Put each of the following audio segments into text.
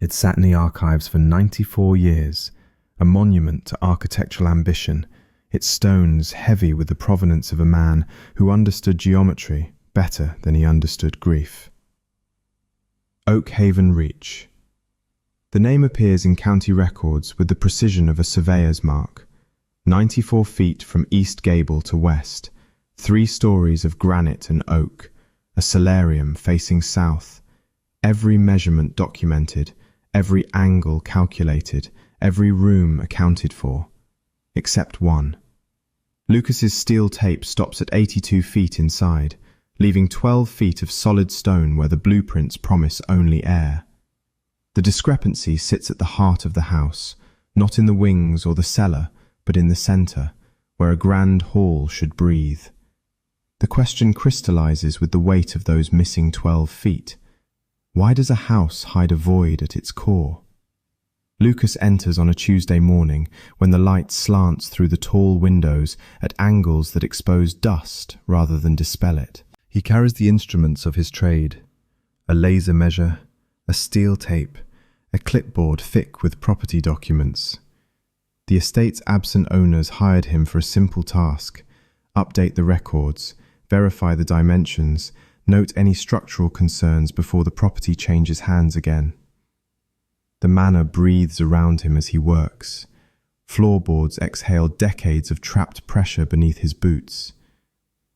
It sat in the archives for 94 years, a monument to architectural ambition, its stones heavy with the provenance of a man who understood geometry better than he understood grief. Oakhaven Reach. The name appears in county records with the precision of a surveyor's mark. 94 feet from east gable to west, 3 stories of granite and oak, a solarium facing south, every measurement documented, every angle calculated, every room accounted for, except one. Lucas's steel tape stops at 82 feet inside, leaving 12 feet of solid stone where the blueprints promise only air. The discrepancy sits at the heart of the house, not in the wings or the cellar, but in the centre, where a grand hall should breathe. The question crystallizes with the weight of those missing 12 feet. Why does a house hide a void at its core? Lucas enters on a Tuesday morning when the light slants through the tall windows at angles that expose dust rather than dispel it. He carries the instruments of his trade, a laser measure, a steel tape, a clipboard thick with property documents. The estate's absent owners hired him for a simple task: update the records, verify the dimensions, note any structural concerns before the property changes hands again. The manor breathes around him as he works. Floorboards exhale decades of trapped pressure beneath his boots.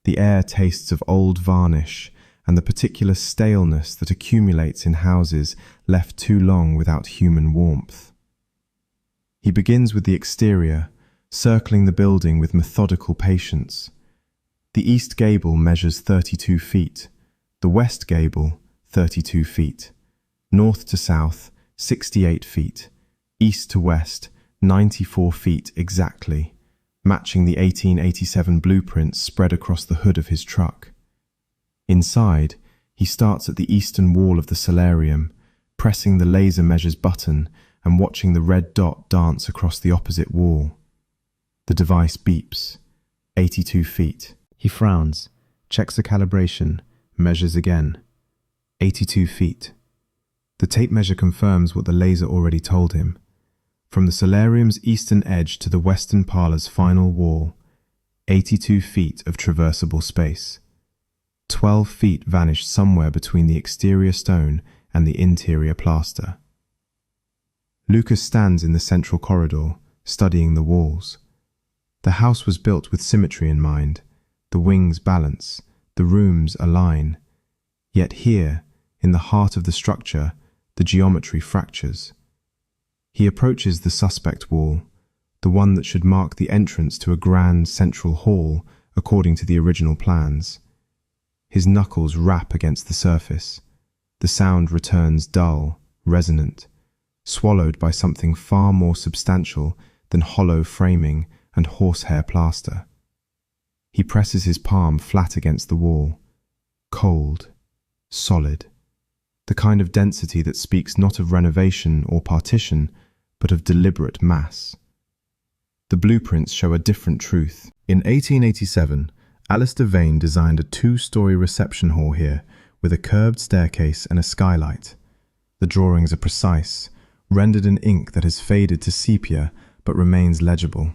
The air tastes of old varnish and the particular staleness that accumulates in houses left too long without human warmth. He begins with the exterior, circling the building with methodical patience. The east gable measures 32 feet, the west gable 32 feet, north to south 68 feet, east to west 94 feet exactly, matching the 1887 blueprints spread across the hood of his truck. Inside, he starts at the eastern wall of the solarium, pressing the laser measures button and watching the red dot dance across the opposite wall. The device beeps. 82 feet. He frowns, checks the calibration, measures again. 82 feet. The tape measure confirms what the laser already told him. From the solarium's eastern edge to the western parlour's final wall, 82 feet of traversable space. 12 feet vanished somewhere between the exterior stone and the interior plaster. Lucas stands in the central corridor, studying the walls. The house was built with symmetry in mind. The wings balance, the rooms align. Yet here, in the heart of the structure, the geometry fractures. He approaches the suspect wall, the one that should mark the entrance to a grand central hall according to the original plans. His knuckles rap against the surface. The sound returns dull, resonant, swallowed by something far more substantial than hollow framing and horsehair plaster. He presses his palm flat against the wall. Cold, solid, the kind of density that speaks not of renovation or partition, but of deliberate mass. The blueprints show a different truth. In 1887, Alistair Vane designed a 2-story reception hall here with a curved staircase and a skylight. The drawings are precise, rendered in ink that has faded to sepia but remains legible.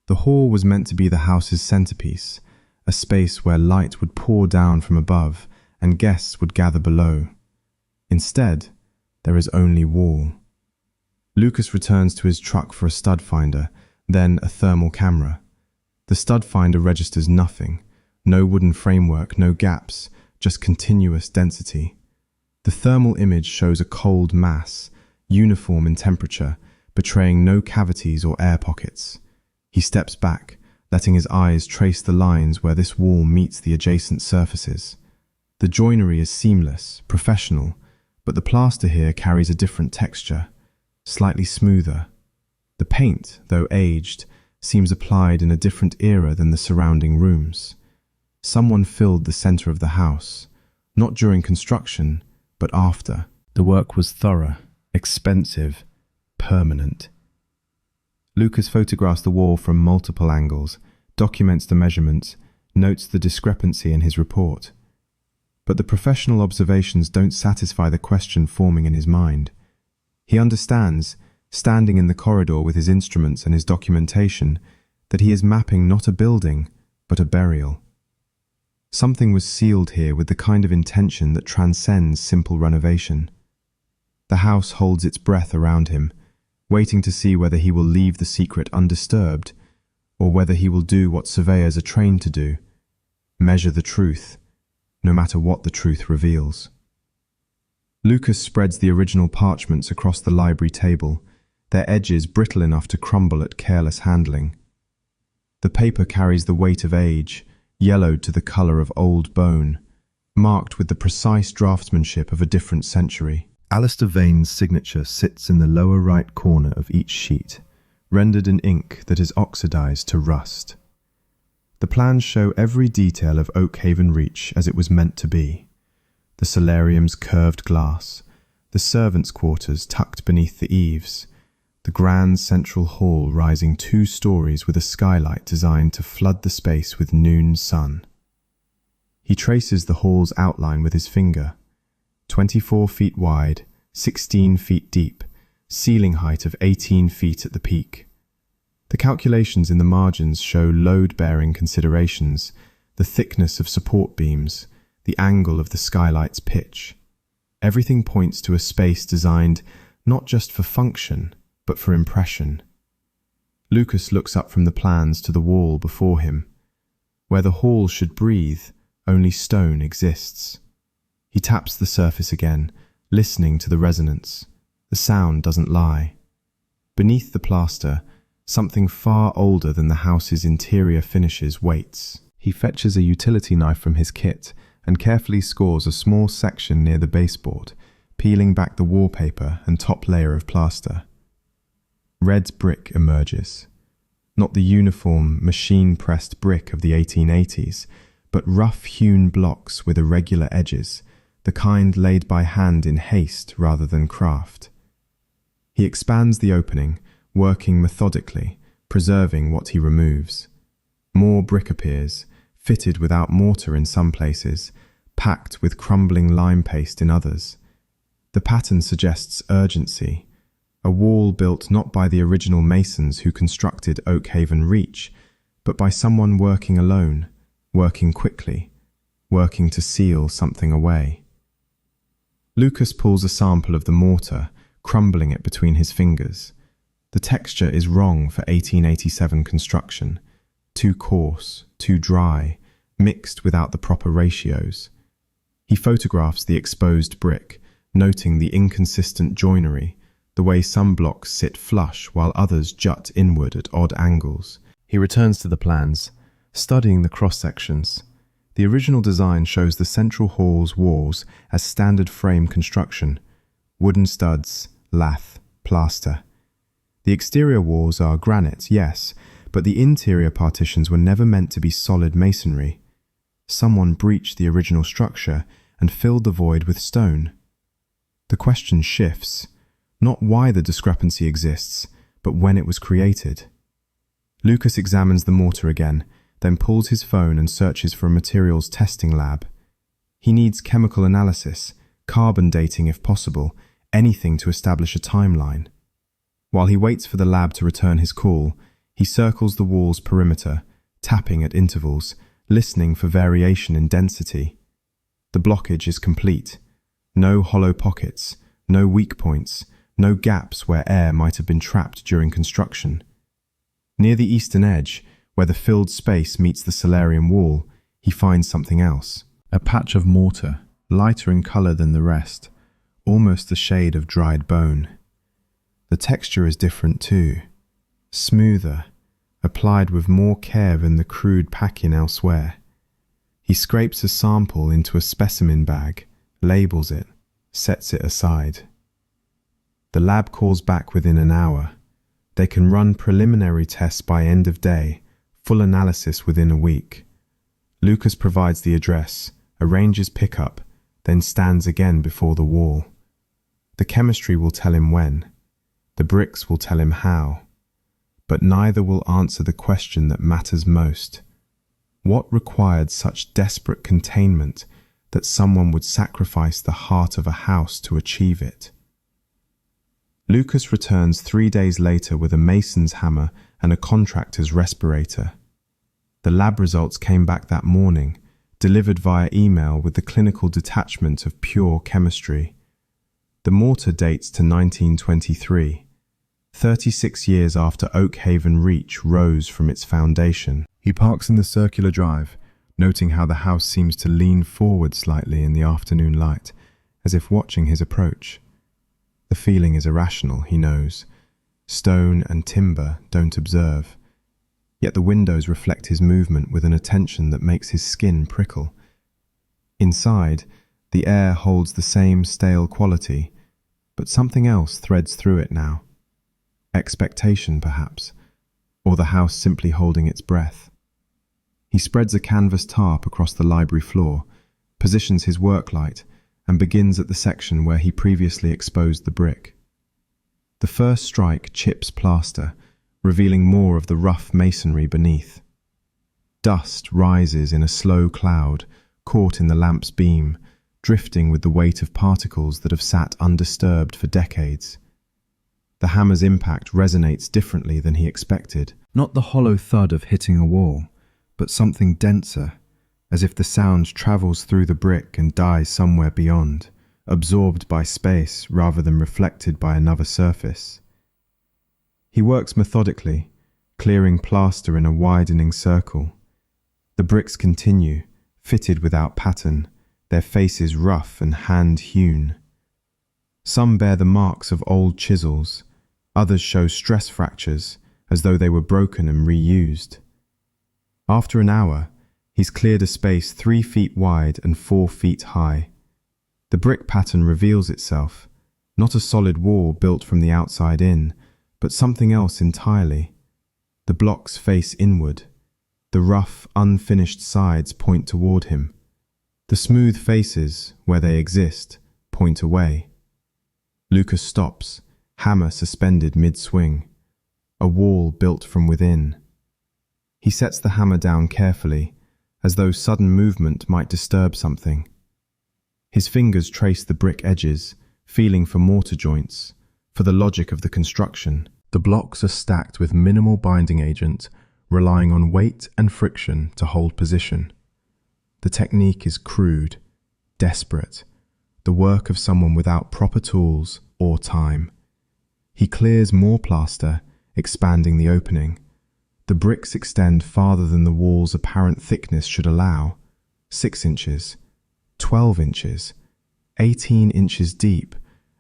The hall was meant to be the house's centerpiece, a space where light would pour down from above and guests would gather below. Instead, there is only wall. Lucas returns to his truck for a stud finder, then a thermal camera. The stud finder registers nothing. No wooden framework, no gaps, just continuous density. The thermal image shows a cold mass, uniform in temperature, betraying no cavities or air pockets. He steps back, letting his eyes trace the lines where this wall meets the adjacent surfaces. The joinery is seamless, professional, but the plaster here carries a different texture, slightly smoother. The paint, though aged, seems applied in a different era than the surrounding rooms. Someone filled the center of the house, not during construction, but after. The work was thorough, expensive, permanent. Lucas photographs the wall from multiple angles, documents the measurements, notes the discrepancy in his report. But the professional observations don't satisfy the question forming in his mind. He understands, standing in the corridor with his instruments and his documentation, that he is mapping not a building, but a burial. Something was sealed here with the kind of intention that transcends simple renovation. The house holds its breath around him, waiting to see whether he will leave the secret undisturbed, or whether he will do what surveyors are trained to do, measure the truth, no matter what the truth reveals. Lucas spreads the original parchments across the library table, their edges brittle enough to crumble at careless handling. The paper carries the weight of age, yellowed to the colour of old bone, marked with the precise draftsmanship of a different century. Alistair Vane's signature sits in the lower right corner of each sheet, rendered in ink that is oxidized to rust. The plans show every detail of Oakhaven Reach as it was meant to be. The solarium's curved glass, the servants' quarters tucked beneath the eaves, the grand central hall rising 2 stories with a skylight designed to flood the space with noon sun. He traces the hall's outline with his finger, 24 feet wide, 16 feet deep, ceiling height of 18 feet at the peak. The calculations in the margins show load-bearing considerations, the thickness of support beams, the angle of the skylight's pitch. Everything points to a space designed not just for function, but for impression. Lucas looks up from the plans to the wall before him. Where the hall should breathe, only stone exists. He taps the surface again, listening to the resonance. The sound doesn't lie. Beneath the plaster, something far older than the house's interior finishes waits. He fetches a utility knife from his kit and carefully scores a small section near the baseboard, peeling back the wallpaper and top layer of plaster. Red brick emerges. Not the uniform, machine-pressed brick of the 1880s, but rough-hewn blocks with irregular edges, the kind laid by hand in haste rather than craft. He expands the opening, working methodically, preserving what he removes. More brick appears, fitted without mortar in some places, packed with crumbling lime paste in others. The pattern suggests urgency, a wall built not by the original masons who constructed Oakhaven Reach, but by someone working alone, working quickly, working to seal something away. Lucas pulls a sample of the mortar, crumbling it between his fingers. The texture is wrong for 1887 construction, too coarse, too dry, mixed without the proper ratios. He photographs the exposed brick, noting the inconsistent joinery, the way some blocks sit flush while others jut inward at odd angles. He returns to the plans, studying the cross-sections. The original design shows the central hall's walls as standard frame construction, wooden studs, lath, plaster. The exterior walls are granite, yes, but the interior partitions were never meant to be solid masonry. Someone breached the original structure and filled the void with stone. The question shifts, not why the discrepancy exists, but when it was created. Lucas examines the mortar again, then pulls his phone and searches for a materials testing lab. He needs chemical analysis, carbon dating if possible, anything to establish a timeline. While he waits for the lab to return his call, he circles the wall's perimeter, tapping at intervals, listening for variation in density. The blockage is complete. No hollow pockets, no weak points, no gaps where air might have been trapped during construction. Near the eastern edge, where the filled space meets the solarium wall, he finds something else. A patch of mortar, lighter in colour than the rest, almost the shade of dried bone. The texture is different too, smoother, applied with more care than the crude packing elsewhere. He scrapes a sample into a specimen bag, labels it, sets it aside. The lab calls back within an hour. They can run preliminary tests by end of day, full analysis within a week. Lucas provides the address, arranges pickup, then stands again before the wall. The chemistry will tell him when. The bricks will tell him how. But neither will answer the question that matters most. What required such desperate containment that someone would sacrifice the heart of a house to achieve it? Lucas returns 3 days later with a mason's hammer and a contractor's respirator. The lab results came back that morning, delivered via email with the clinical detachment of pure chemistry. The mortar dates to 1923, 36 years after Oakhaven Reach rose from its foundation. He parks in the circular drive, noting how the house seems to lean forward slightly in the afternoon light, as if watching his approach. The feeling is irrational, he knows. Stone and timber don't observe. Yet the windows reflect his movement with an attention that makes his skin prickle. Inside, the air holds the same stale quality, but something else threads through it now. Expectation, perhaps, or the house simply holding its breath. He spreads a canvas tarp across the library floor, positions his work light, and begins at the section where he previously exposed the brick. The first strike chips plaster, revealing more of the rough masonry beneath. Dust rises in a slow cloud, caught in the lamp's beam, drifting with the weight of particles that have sat undisturbed for decades. The hammer's impact resonates differently than he expected. Not the hollow thud of hitting a wall, but something denser, as if the sound travels through the brick and dies somewhere beyond, absorbed by space rather than reflected by another surface. He works methodically, clearing plaster in a widening circle. The bricks continue, fitted without pattern, their faces rough and hand-hewn. Some bear the marks of old chisels, others show stress fractures, as though they were broken and reused. After an hour, he's cleared a space 3 feet wide and 4 feet high. The brick pattern reveals itself, not a solid wall built from the outside in, but something else entirely. The blocks face inward. The rough, unfinished sides point toward him. The smooth faces, where they exist, point away. Lucas stops, hammer suspended mid-swing. A wall built from within. He sets the hammer down carefully, as though sudden movement might disturb something. His fingers trace the brick edges, feeling for mortar joints, for the logic of the construction. The blocks are stacked with minimal binding agent, relying on weight and friction to hold position. The technique is crude, desperate, the work of someone without proper tools or time. He clears more plaster, expanding the opening. The bricks extend farther than the wall's apparent thickness should allow. 6 inches, 12 inches, 18 inches deep,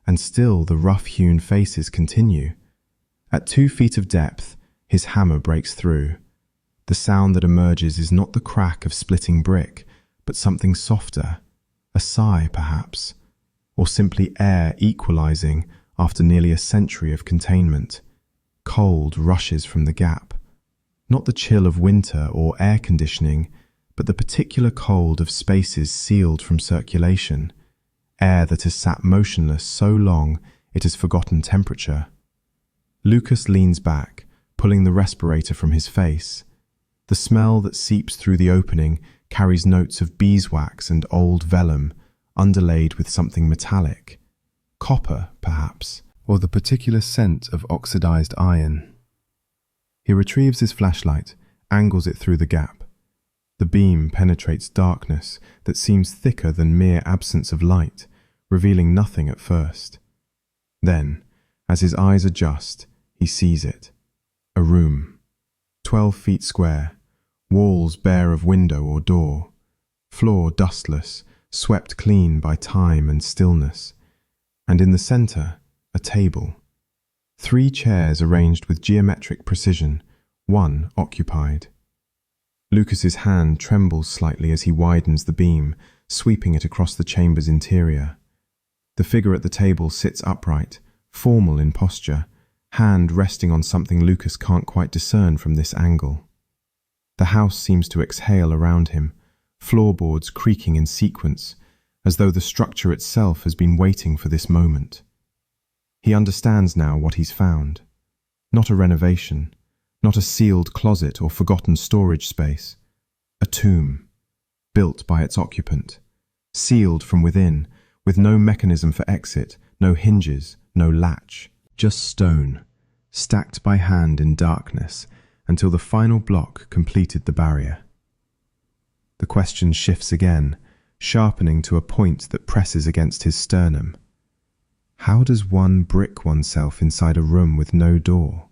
and still the rough-hewn faces continue. At 2 feet of depth, his hammer breaks through. The sound that emerges is not the crack of splitting brick, but something softer, a sigh perhaps, or simply air equalizing after nearly a century of containment. Cold rushes from the gap. Not the chill of winter or air conditioning, but the particular cold of spaces sealed from circulation, air that has sat motionless so long it has forgotten temperature. Lucas leans back, pulling the respirator from his face. The smell that seeps through the opening carries notes of beeswax and old vellum, underlaid with something metallic. Copper, perhaps, or the particular scent of oxidized iron. He retrieves his flashlight, angles it through the gap. The beam penetrates darkness that seems thicker than mere absence of light, revealing nothing at first. Then, as his eyes adjust, he sees it. A room, 12 feet square, walls bare of window or door, floor dustless, swept clean by time and stillness, and in the center, a table. 3 chairs arranged with geometric precision, one occupied. Lucas's hand trembles slightly as he widens the beam, sweeping it across the chamber's interior. The figure at the table sits upright, formal in posture, hand resting on something Lucas can't quite discern from this angle. The house seems to exhale around him, floorboards creaking in sequence, as though the structure itself has been waiting for this moment. He understands now what he's found. Not a renovation, not a sealed closet or forgotten storage space. A tomb, built by its occupant, sealed from within, with no mechanism for exit, no hinges, no latch. just stone, stacked by hand in darkness until the final block completed the barrier. The question shifts again, sharpening to a point that presses against his sternum. How does one brick oneself inside a room with no door?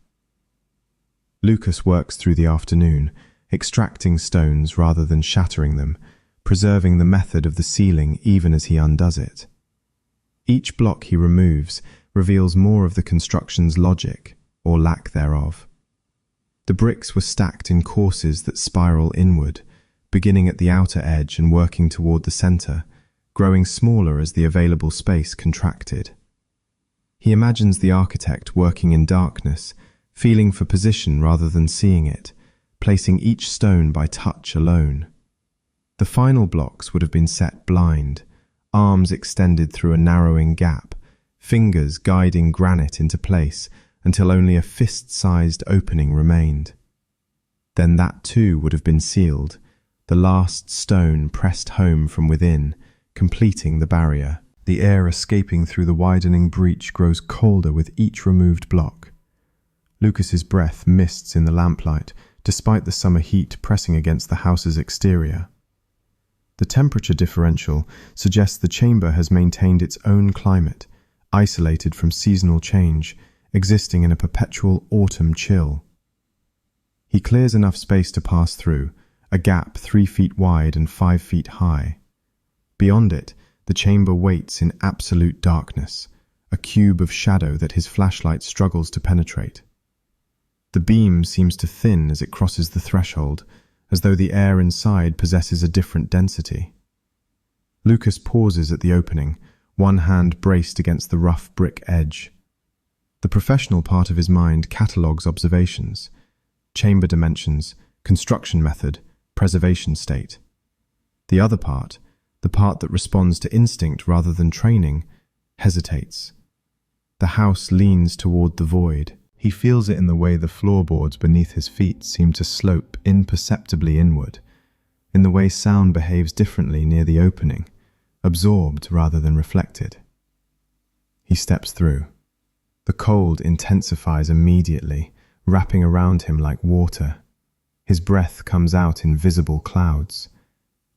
Lucas works through the afternoon, extracting stones rather than shattering them, preserving the method of the ceiling even as he undoes it. Each block he removes reveals more of the construction's logic, or lack thereof. The bricks were stacked in courses that spiral inward, beginning at the outer edge and working toward the center, growing smaller as the available space contracted. He imagines the architect working in darkness, feeling for position rather than seeing it, placing each stone by touch alone. The final blocks would have been set blind, arms extended through a narrowing gap, fingers guiding granite into place until only a fist-sized opening remained. Then that too would have been sealed, the last stone pressed home from within, completing the barrier. The air escaping through the widening breach grows colder with each removed block. Lucas's breath mists in the lamplight, despite the summer heat pressing against the house's exterior. The temperature differential suggests the chamber has maintained its own climate, isolated from seasonal change, existing in a perpetual autumn chill. He clears enough space to pass through, a gap 3 feet wide and 5 feet high. Beyond it, the chamber waits in absolute darkness, a cube of shadow that his flashlight struggles to penetrate. The beam seems to thin as it crosses the threshold, as though the air inside possesses a different density. Lucas pauses at the opening, one hand braced against the rough brick edge. The professional part of his mind catalogues observations, chamber dimensions, construction method, preservation state. The other part, the part that responds to instinct rather than training, hesitates. The house leans toward the void. He feels it in the way the floorboards beneath his feet seem to slope imperceptibly inward, in the way sound behaves differently near the opening, absorbed rather than reflected. He steps through. The cold intensifies immediately, wrapping around him like water. His breath comes out in visible clouds.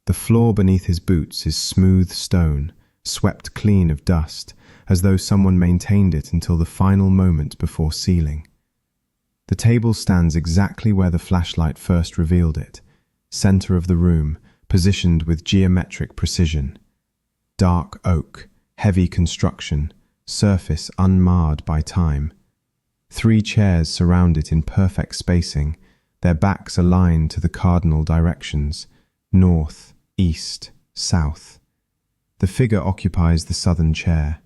The floor beneath his boots is smooth stone, swept clean of dust, as though someone maintained it until the final moment before sealing. The table stands exactly where the flashlight first revealed it, center of the room, positioned with geometric precision. Dark oak, heavy construction, surface unmarred by time. 3 chairs surround it in perfect spacing, their backs aligned to the cardinal directions, north, east, south. The figure occupies the southern chair.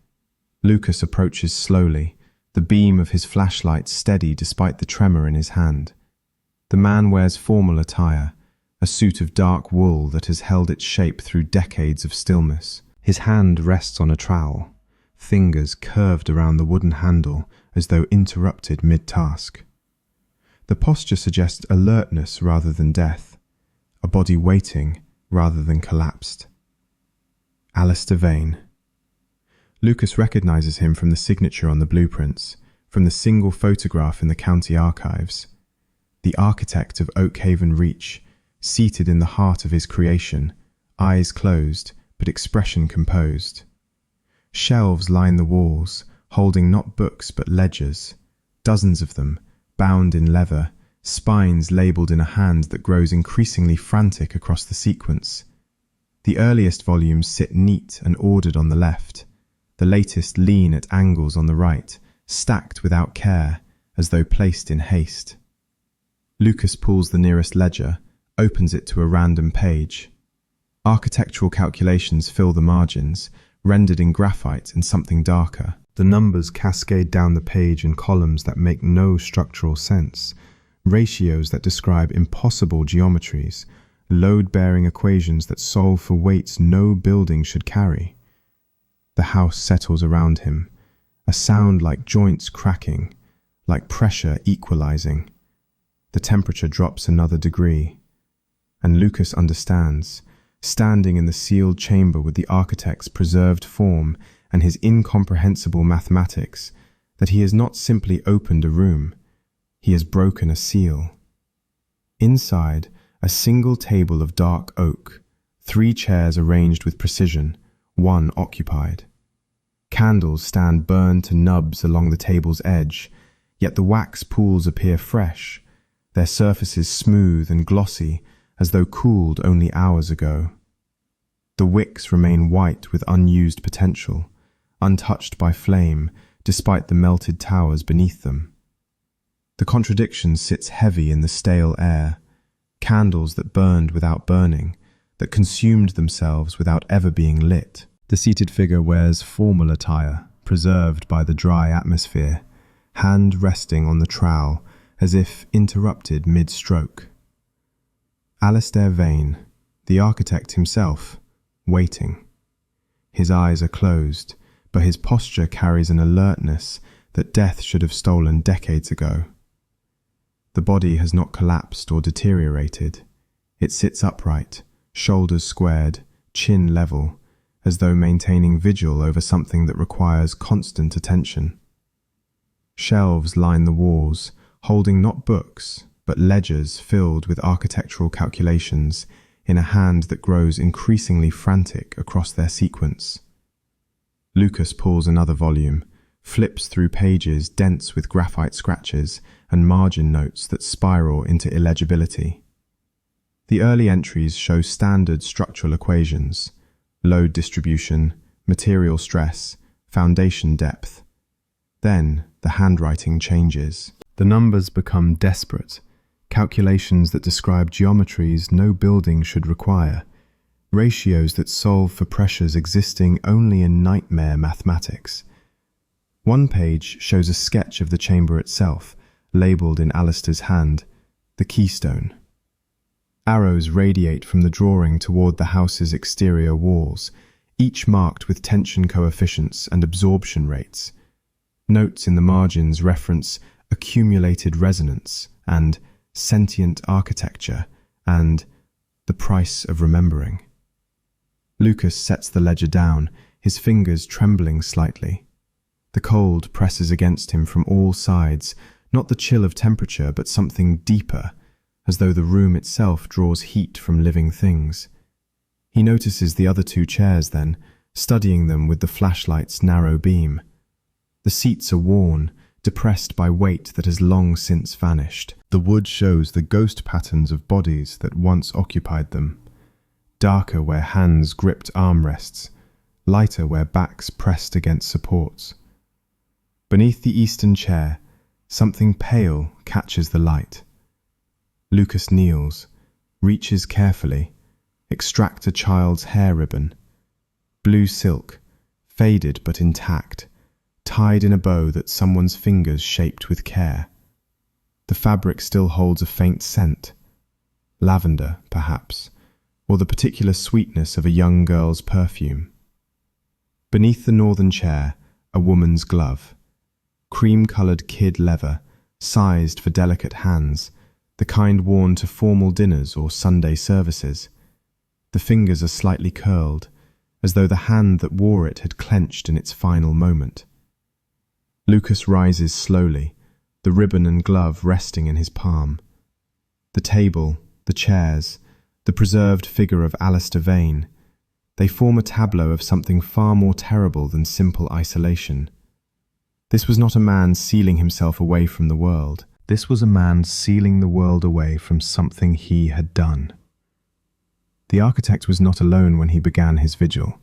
Lucas approaches slowly, the beam of his flashlight steady despite the tremor in his hand. The man wears formal attire, a suit of dark wool that has held its shape through decades of stillness. His hand rests on a trowel, fingers curved around the wooden handle as though interrupted mid-task. The posture suggests alertness rather than death, a body waiting rather than collapsed. Alistair Vane. Lucas recognizes him from the signature on the blueprints, from the single photograph in the county archives. The architect of Oakhaven Reach, seated in the heart of his creation, eyes closed but expression composed. Shelves line the walls, holding not books but ledgers, dozens of them, bound in leather, spines labelled in a hand that grows increasingly frantic across the sequence. The earliest volumes sit neat and ordered on the left, the latest lean at angles on the right, stacked without care, as though placed in haste. Lucas pulls the nearest ledger, opens it to a random page. Architectural calculations fill the margins, rendered in graphite and something darker. The numbers cascade down the page in columns that make no structural sense, ratios that describe impossible geometries, load-bearing equations that solve for weights no building should carry. The house settles around him, a sound like joints cracking, like pressure equalizing. The temperature drops another degree, and Lucas understands, standing in the sealed chamber with the architect's preserved form and his incomprehensible mathematics, that he has not simply opened a room, he has broken a seal. Inside, a single table of dark oak, 3 chairs arranged with precision, one occupied. Candles stand burned to nubs along the table's edge, yet the wax pools appear fresh, their surfaces smooth and glossy as though cooled only hours ago. The wicks remain white with unused potential, untouched by flame despite the melted towers beneath them. The contradiction sits heavy in the stale air, candles that burned without burning, that consumed themselves without ever being lit. The seated figure wears formal attire, preserved by the dry atmosphere, hand resting on the trowel as if interrupted mid-stroke. Alistair Vane, the architect himself, waiting. His eyes are closed, but his posture carries an alertness that death should have stolen decades ago. The body has not collapsed or deteriorated. It sits upright, shoulders squared, chin level, as though maintaining vigil over something that requires constant attention. Shelves line the walls, holding not books, but ledgers filled with architectural calculations in a hand that grows increasingly frantic across their sequence. Lucas pulls another volume, flips through pages dense with graphite scratches and margin notes that spiral into illegibility. The early entries show standard structural equations: load distribution, material stress, foundation depth. Then the handwriting changes. The numbers become desperate, calculations that describe geometries no building should require, ratios that solve for pressures existing only in nightmare mathematics. One page shows a sketch of the chamber itself, labelled in Alistair's hand, the keystone. Arrows radiate from the drawing toward the house's exterior walls, each marked with tension coefficients and absorption rates. Notes in the margins reference accumulated resonance and sentient architecture and the price of remembering. Lucas sets the ledger down, his fingers trembling slightly. The cold presses against him from all sides, not the chill of temperature, but something deeper, as though the room itself draws heat from living things. He notices the other 2 chairs then, studying them with the flashlight's narrow beam. The seats are worn, depressed by weight that has long since vanished. The wood shows the ghost patterns of bodies that once occupied them, darker where hands gripped armrests, lighter where backs pressed against supports. Beneath the eastern chair, something pale catches the light. Lucas kneels, reaches carefully, extracts a child's hair ribbon. Blue silk, faded but intact, tied in a bow that someone's fingers shaped with care. The fabric still holds a faint scent. Lavender, perhaps, or the particular sweetness of a young girl's perfume. Beneath the northern chair, a woman's glove. Cream-coloured kid leather, sized for delicate hands, the kind worn to formal dinners or Sunday services. The fingers are slightly curled, as though the hand that wore it had clenched in its final moment. Lucas rises slowly, the ribbon and glove resting in his palm. The table, the chairs, the preserved figure of Alistair Vane, they form a tableau of something far more terrible than simple isolation. This was not a man sealing himself away from the world. This was a man sealing the world away from something he had done. The architect was not alone when he began his vigil.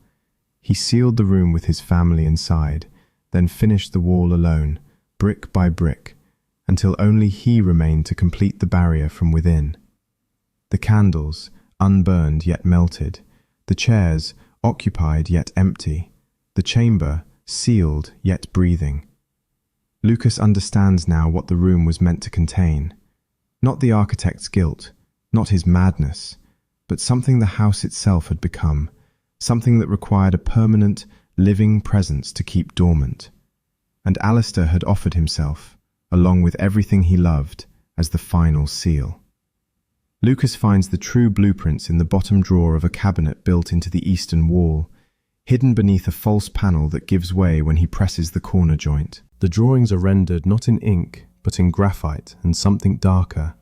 He sealed the room with his family inside, then finished the wall alone, brick by brick, until only he remained to complete the barrier from within. The candles, unburned yet melted, the chairs, occupied yet empty, the chamber, sealed yet breathing. Lucas understands now what the room was meant to contain. Not the architect's guilt, not his madness, but something the house itself had become, something that required a permanent, living presence to keep dormant. And Alistair had offered himself, along with everything he loved, as the final seal. Lucas finds the true blueprints in the bottom drawer of a cabinet built into the eastern wall, hidden beneath a false panel that gives way when he presses the corner joint. The drawings are rendered not in ink, but in graphite and something darker,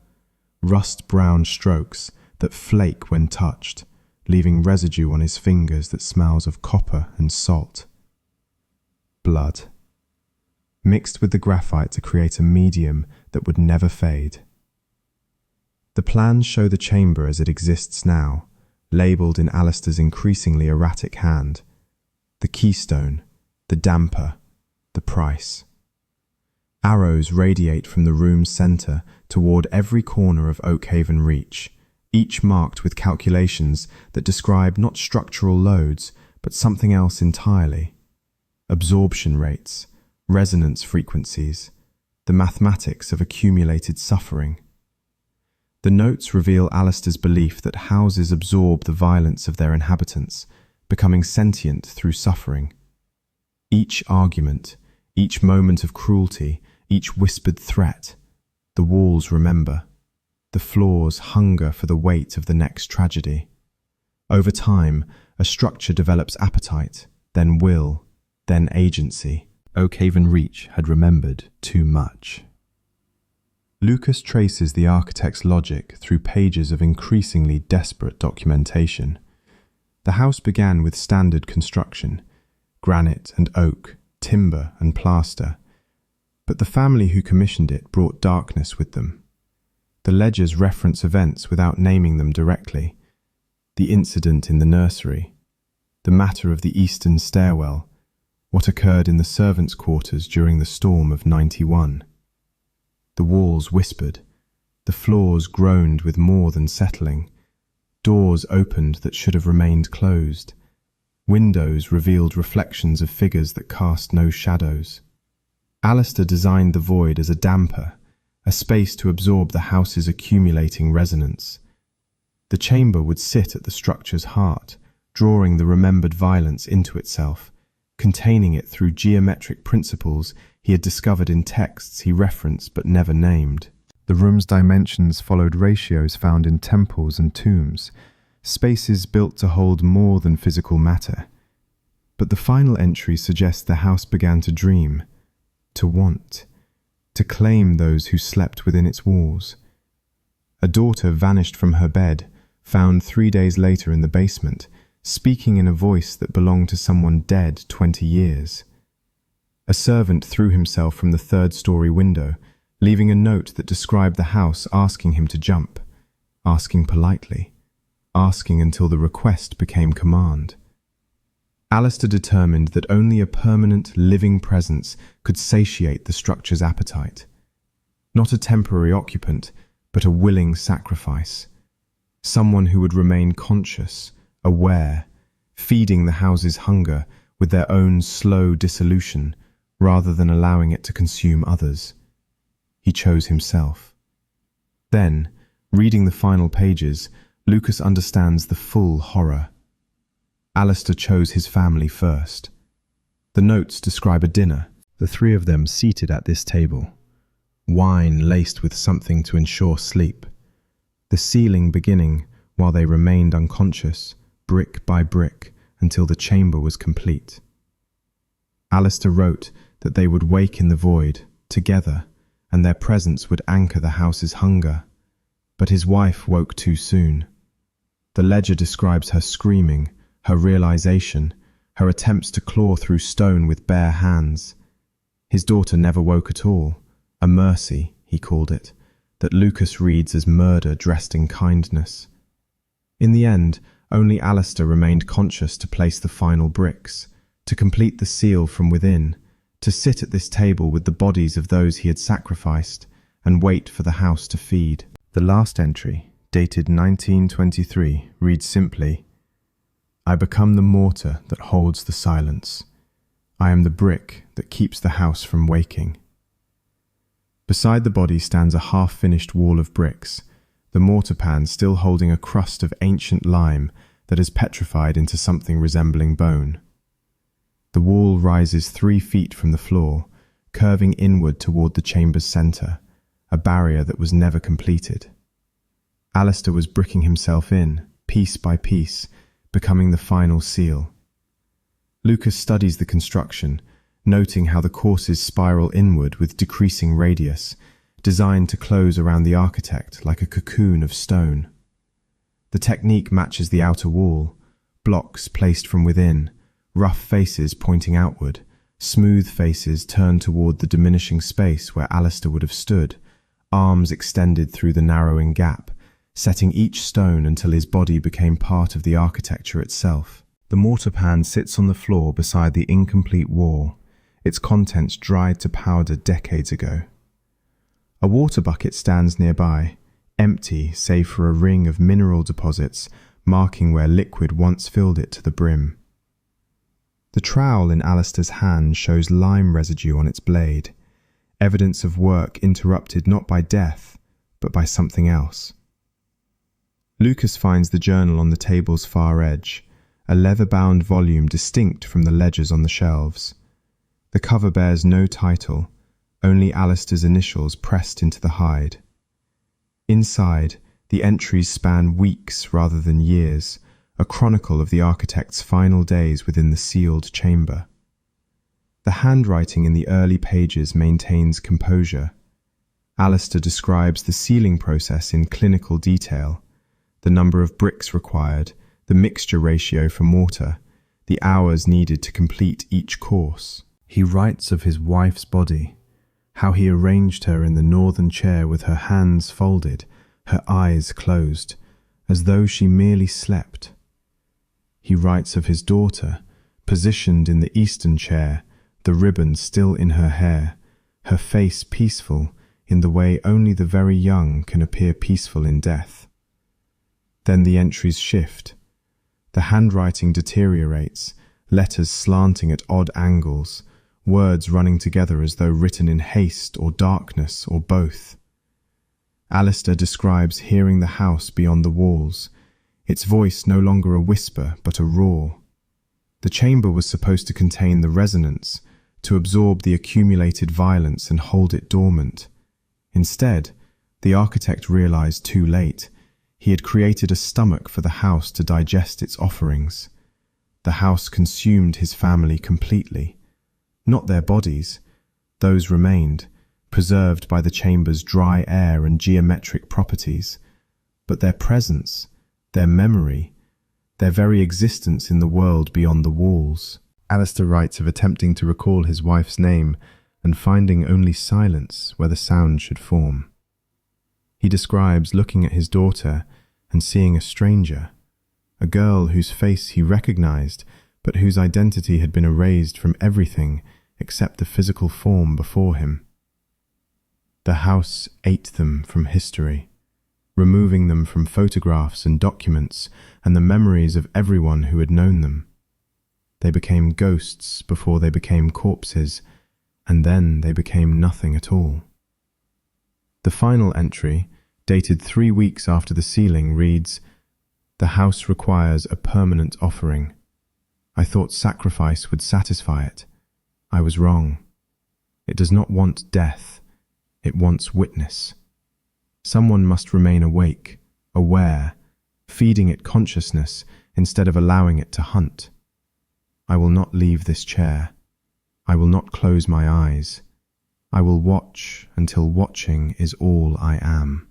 rust-brown strokes that flake when touched, leaving residue on his fingers that smells of copper and salt. Blood, mixed with the graphite to create a medium that would never fade. The plans show the chamber as it exists now, labelled in Alistair's increasingly erratic hand. The keystone, the damper, the price. Arrows radiate from the room's centre toward every corner of Oakhaven Reach, each marked with calculations that describe not structural loads, but something else entirely. Absorption rates, resonance frequencies, the mathematics of accumulated suffering. The notes reveal Alistair's belief that houses absorb the violence of their inhabitants, becoming sentient through suffering. Each argument, each moment of cruelty, each whispered threat, the walls remember. The floors hunger for the weight of the next tragedy. Over time, a structure develops appetite, then will, then agency. Oakhaven Reach had remembered too much. Lucas traces the architect's logic through pages of increasingly desperate documentation. The house began with standard construction, granite and oak, timber and plaster, but the family who commissioned it brought darkness with them. The ledgers reference events without naming them directly. The incident in the nursery, the matter of the eastern stairwell, what occurred in the servants' quarters during the storm of '91. The walls whispered, the floors groaned with more than settling, doors opened that should have remained closed, windows revealed reflections of figures that cast no shadows. Alistair designed the void as a damper, a space to absorb the house's accumulating resonance. The chamber would sit at the structure's heart, drawing the remembered violence into itself, containing it through geometric principles he had discovered in texts he referenced but never named. The room's dimensions followed ratios found in temples and tombs, spaces built to hold more than physical matter. But the final entry suggests the house began to dream, to want, to claim those who slept within its walls. A daughter vanished from her bed, found 3 days later in the basement, speaking in a voice that belonged to someone dead 20 years. A servant threw himself from the third-story window, leaving a note that described the house asking him to jump, asking politely, asking until the request became command. Alistair determined that only a permanent, living presence could satiate the structure's appetite. Not a temporary occupant, but a willing sacrifice. Someone who would remain conscious, aware, feeding the house's hunger with their own slow dissolution, rather than allowing it to consume others. He chose himself. Then, reading the final pages, Lucas understands the full horror. Alistair chose his family first. The notes describe a dinner, the three of them seated at this table, wine laced with something to ensure sleep, the ceiling beginning while they remained unconscious, brick by brick, until the chamber was complete. Alistair wrote that they would wake in the void, together, and their presence would anchor the house's hunger. But his wife woke too soon. The ledger describes her screaming, her realization, her attempts to claw through stone with bare hands. His daughter never woke at all, a mercy, he called it, that Lucas reads as murder dressed in kindness. In the end, only Alistair remained conscious to place the final bricks, to complete the seal from within, to sit at this table with the bodies of those he had sacrificed, and wait for the house to feed. The last entry, dated 1923, reads simply, "I become the mortar that holds the silence. I am the brick that keeps the house from waking." Beside the body stands a half-finished wall of bricks, the mortar pan still holding a crust of ancient lime that has petrified into something resembling bone. The wall rises 3 feet from the floor, curving inward toward the chamber's centre, a barrier that was never completed. Alistair was bricking himself in, piece by piece, becoming the final seal. Lucas studies the construction, noting how the courses spiral inward with decreasing radius, designed to close around the architect like a cocoon of stone. The technique matches the outer wall, blocks placed from within, rough faces pointing outward, smooth faces turned toward the diminishing space where Alistair would have stood, arms extended through the narrowing gap, setting each stone until his body became part of the architecture itself. The mortar pan sits on the floor beside the incomplete wall, its contents dried to powder decades ago. A water bucket stands nearby, empty save for a ring of mineral deposits marking where liquid once filled it to the brim. The trowel in Alistair's hand shows lime residue on its blade, evidence of work interrupted not by death, but by something else. Lucas finds the journal on the table's far edge, a leather-bound volume distinct from the ledgers on the shelves. The cover bears no title, only Alistair's initials pressed into the hide. Inside, the entries span weeks rather than years, a chronicle of the architect's final days within the sealed chamber. The handwriting in the early pages maintains composure. Alistair describes the sealing process in clinical detail, the number of bricks required, the mixture ratio for mortar, the hours needed to complete each course. He writes of his wife's body, how he arranged her in the northern chair with her hands folded, her eyes closed, as though she merely slept. He writes of his daughter, positioned in the eastern chair, the ribbon still in her hair, her face peaceful in the way only the very young can appear peaceful in death. Then the entries shift. The handwriting deteriorates, letters slanting at odd angles, words running together as though written in haste or darkness or both. Alistair describes hearing the house beyond the walls, its voice no longer a whisper but a roar. The chamber was supposed to contain the resonance, to absorb the accumulated violence and hold it dormant. Instead, the architect realized too late, he had created a stomach for the house to digest its offerings. The house consumed his family completely. Not their bodies, those remained, preserved by the chamber's dry air and geometric properties, but their presence, their memory, their very existence in the world beyond the walls. Alistair writes of attempting to recall his wife's name and finding only silence where the sound should form. He describes looking at his daughter and seeing a stranger, a girl whose face he recognized, but whose identity had been erased from everything except the physical form before him. The house ate them from history, removing them from photographs and documents and the memories of everyone who had known them. They became ghosts before they became corpses, and then they became nothing at all. The final entry, dated 3 weeks after the sealing, reads, "The house requires a permanent offering. I thought sacrifice would satisfy it. I was wrong. It does not want death. It wants witness. Someone must remain awake, aware, feeding it consciousness instead of allowing it to hunt. I will not leave this chair. I will not close my eyes. I will watch until watching is all I am."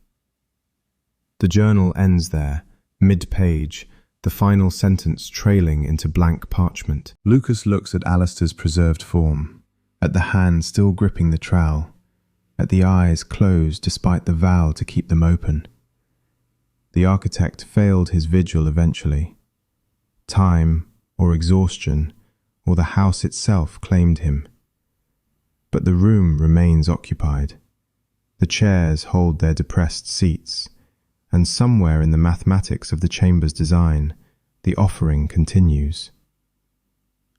The journal ends there, mid-page, the final sentence trailing into blank parchment. Lucas looks at Alistair's preserved form, at the hand still gripping the trowel, at the eyes closed despite the vow to keep them open. The architect failed his vigil eventually. Time, or exhaustion, or the house itself claimed him. But the room remains occupied. The chairs hold their depressed seats, and somewhere in the mathematics of the chamber's design, the offering continues.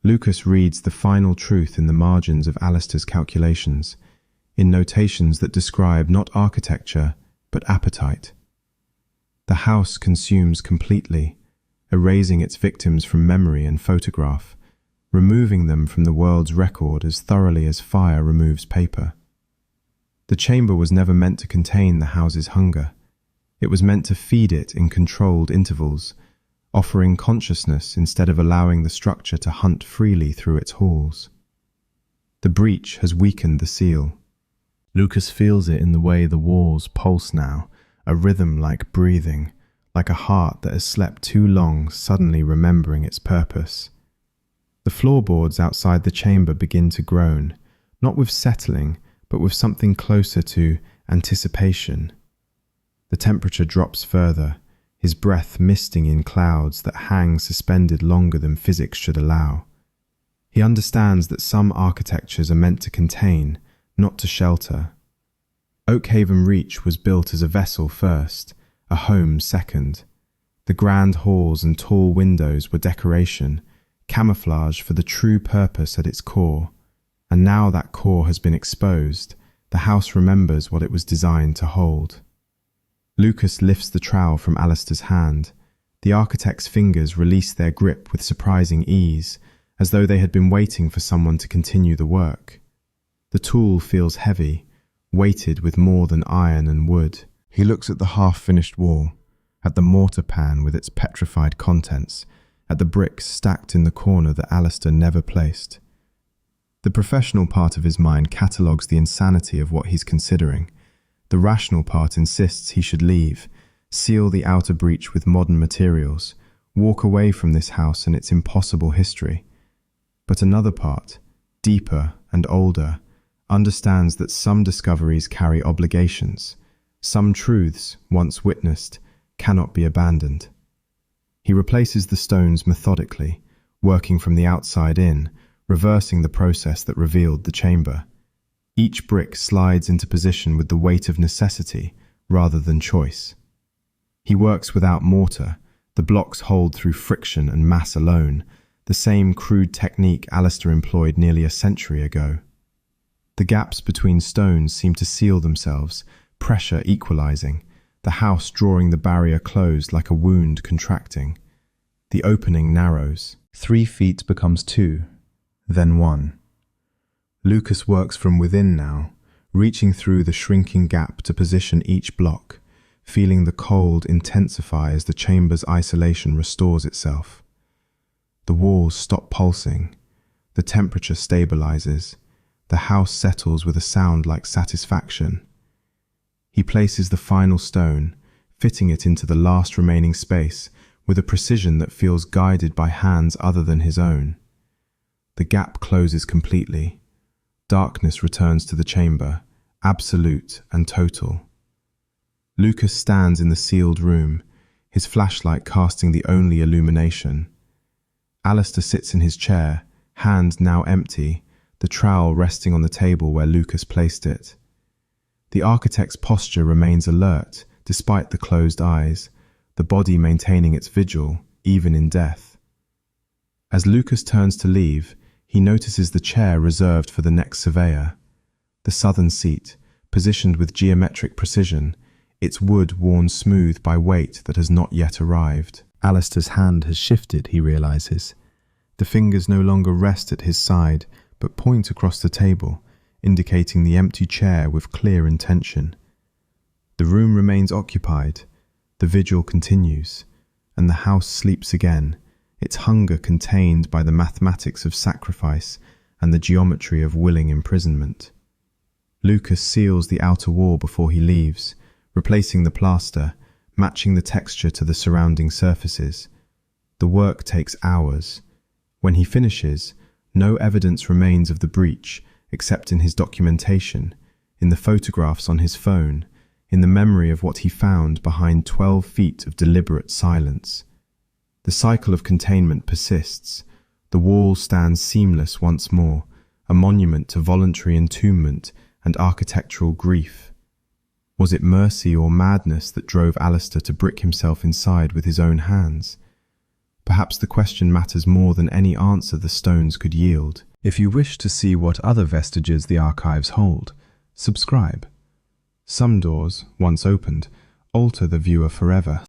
Lucas reads the final truth in the margins of Alistair's calculations, in notations that describe not architecture, but appetite. The house consumes completely, erasing its victims from memory and photograph, removing them from the world's record as thoroughly as fire removes paper. The chamber was never meant to contain the house's hunger. It was meant to feed it in controlled intervals, offering consciousness instead of allowing the structure to hunt freely through its halls. The breach has weakened the seal. Lucas feels it in the way the walls pulse now, a rhythm like breathing, like a heart that has slept too long suddenly remembering its purpose. The floorboards outside the chamber begin to groan, not with settling, but with something closer to anticipation. The temperature drops further, his breath misting in clouds that hang suspended longer than physics should allow. He understands that some architectures are meant to contain, not to shelter. Oakhaven Reach was built as a vessel first, a home second. The grand halls and tall windows were decoration, camouflage for the true purpose at its core. And now that core has been exposed, the house remembers what it was designed to hold. Lucas lifts the trowel from Alistair's hand. The architect's fingers release their grip with surprising ease, as though they had been waiting for someone to continue the work. The tool feels heavy, weighted with more than iron and wood. He looks at the half-finished wall, at the mortar pan with its petrified contents, at the bricks stacked in the corner that Alistair never placed. The professional part of his mind catalogues the insanity of what he's considering. The rational part insists he should leave, seal the outer breach with modern materials, walk away from this house and its impossible history. But another part, deeper and older, understands that some discoveries carry obligations. Some truths, once witnessed, cannot be abandoned. He replaces the stones methodically, working from the outside in, reversing the process that revealed the chamber. Each brick slides into position with the weight of necessity rather than choice. He works without mortar. The blocks hold through friction and mass alone, the same crude technique Alistair employed nearly a century ago. The gaps between stones seem to seal themselves, pressure equalizing, the house drawing the barrier closed like a wound contracting. The opening narrows. 3 feet becomes 2, then 1. Lucas works from within now, reaching through the shrinking gap to position each block, feeling the cold intensify as the chamber's isolation restores itself. The walls stop pulsing. The temperature stabilizes. The house settles with a sound like satisfaction. He places the final stone, fitting it into the last remaining space with a precision that feels guided by hands other than his own. The gap closes completely. Darkness returns to the chamber, absolute and total. Lucas stands in the sealed room, his flashlight casting the only illumination. Alistair sits in his chair, hand now empty, the trowel resting on the table where Lucas placed it. The architect's posture remains alert, despite the closed eyes, the body maintaining its vigil, even in death. As Lucas turns to leave, he notices the chair reserved for the next surveyor. The southern seat, positioned with geometric precision, its wood worn smooth by weight that has not yet arrived. Alistair's hand has shifted, he realizes. The fingers no longer rest at his side, but point across the table, indicating the empty chair with clear intention. The room remains occupied, the vigil continues, and the house sleeps again, its hunger contained by the mathematics of sacrifice and the geometry of willing imprisonment. Lucas seals the outer wall before he leaves, replacing the plaster, matching the texture to the surrounding surfaces. The work takes hours. When he finishes, no evidence remains of the breach except in his documentation, in the photographs on his phone, in the memory of what he found behind 12 feet of deliberate silence. The cycle of containment persists. The wall stands seamless once more, a monument to voluntary entombment and architectural grief. Was it mercy or madness that drove Alistair to brick himself inside with his own hands? Perhaps the question matters more than any answer the stones could yield. If you wish to see what other vestiges the archives hold, subscribe. Some doors, once opened, alter the viewer forever.